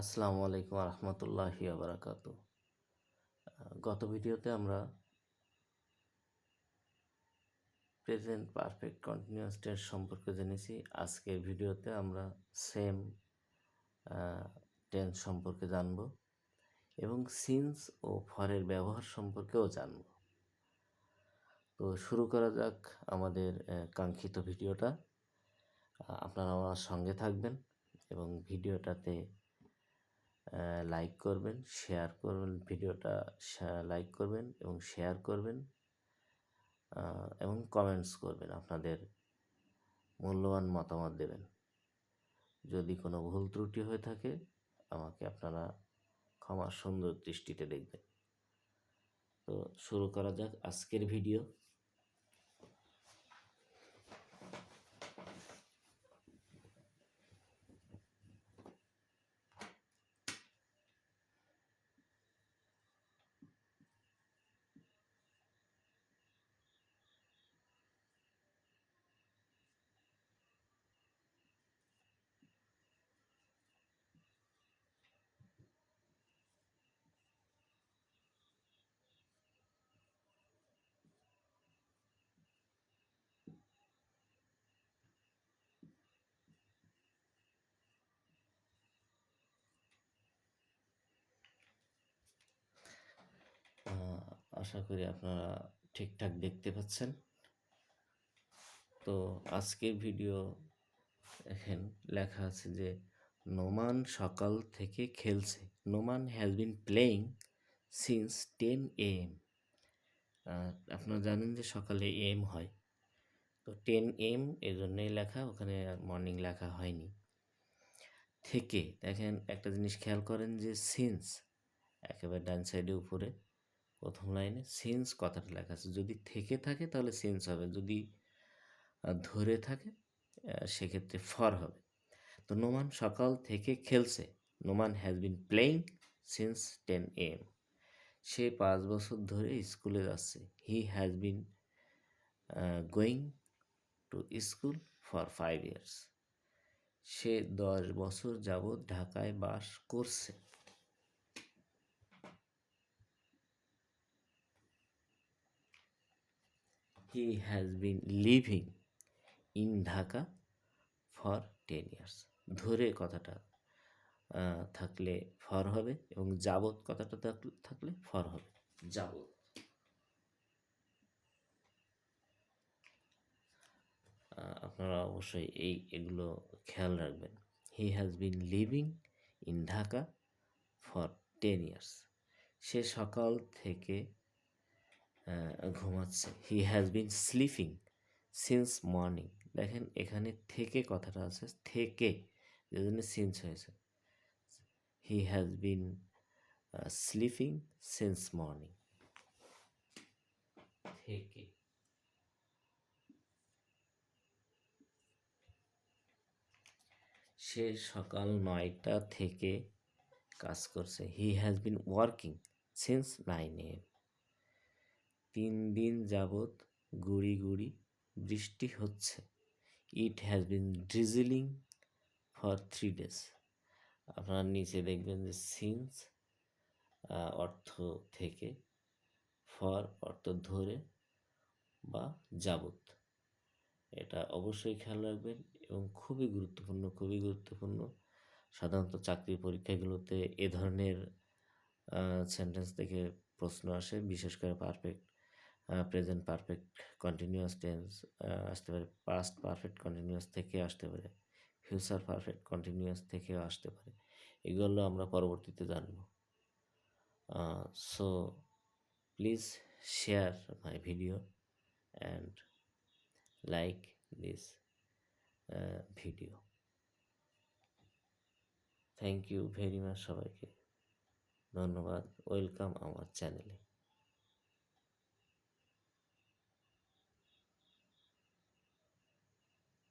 আসসালামু আলাইকুম রহমতুল্লাহি আবরাকাতু। গত ভিডিওতে আমরা প্রেজেন্ট পারফেক্ট কন্টিনিউয়াস টেন্স সম্পর্কে জেনেছি। আজকের ভিডিওতে আমরা সেম টেন্স সম্পর্কে জানব এবং সিন্স ও ফরের ব্যবহার সম্পর্কেও জানব। তো শুরু করা যাক আমাদের কাঙ্ক্ষিত ভিডিওটা। আপনারা আমার সঙ্গে থাকবেন এবং ভিডিওটাতে লাইক করবেন, শেয়ার করবেন, ভিডিওটা লাইক করবেন এবং শেয়ার করবেন এবং কমেন্টস করবেন, আপনাদের মূল্যবান মতামত দেবেন। যদি কোনো ভুল ত্রুটি হয়ে থাকে আমাকে আপনারা ক্ষমা সুন্দর দৃষ্টিতে দেখবেন। তো শুরু করা যাক আজকের ভিডিও। আশা করি আপনারা ঠিকঠাক দেখতে পাচ্ছেন। তো আজকের ভিডিও দেখেন, লেখা আছে যে নোমান সকাল থেকে খেলছে। Noman has been playing since 10 AM। আপনারা জানেন যে সকালে এম হয়, তো 10 AM এর জন্যই লেখা, ওখানে মর্নিং লেখা হয়নি। থেকে দেখেন একটা জিনিস খেয়াল করেন যে সিন্স একেবারে ডান সাইডে উপরে প্রথম লাইনে সিন্স কথাটা লেখা আছে। যদি থেকে থাকে তাহলে সিন্স হবে, যদি ধরে থাকে সেক্ষেত্রে ফর হবে। তো নোমান সকাল থেকে খেলছে। Noman has been playing since 10 AM। সে 5 বছর ধরে স্কুলে যাচ্ছে। He has been going to school for 5 years। সে 10 বছর যাবৎ ঢাকায় বাস করছে। He has been living in Dhaka for 10 years। ধরে কথাটা থাকলে ফর হবে এবং যাবৎ কথাটা থাকলে ফর হবে, যাবৎ। আপনারা অবশ্যই এগুলো খেয়াল রাখবেন। He has been living in Dhaka for 10 years। সে সকাল থেকে ঘুমাচ্ছে। He has been sleeping since morning. দেখেন এখানে থেকে কথাটা আছে, থেকে যে জন্য সিন্স হয়েছে। He has been sleeping since morning, থেকে। সে সকাল 9টা থেকে কাজ করছে। He has been working since 9 AM। 3 দিন যাবৎ গুড়ি গুড়ি বৃষ্টি হচ্ছে। It has been drizzling for 3 days। আপনারা নিচে দেখবেন যে সিন্স অর্থ থেকে, ফর অর্থ ধরে বা যাবৎ। এটা অবশ্যই খেয়াল রাখবেন এবং খুবই গুরুত্বপূর্ণ, খুবই গুরুত্বপূর্ণ। সাধারণত চাকরি পরীক্ষাগুলোতে এ ধরনের সেন্টেন্স থেকে প্রশ্ন আসে, বিশেষ করে প্রেজেন্ট পারফেক্ট কন্টিনিউয়াস টেন্স আসতে পারে, পাস্ট পারফেক্ট কন্টিনিউয়াস থেকে আসতে পারে, ফিউচার পারফেক্ট কন্টিনিউয়াস থেকেও আসতে পারে। এগুলো আমরা পরবর্তীতে জানব। So please share my video and like this video. Thank you very much সবাইকে, ধন্যবাদ। ওয়েলকাম আমার চ্যানেলে।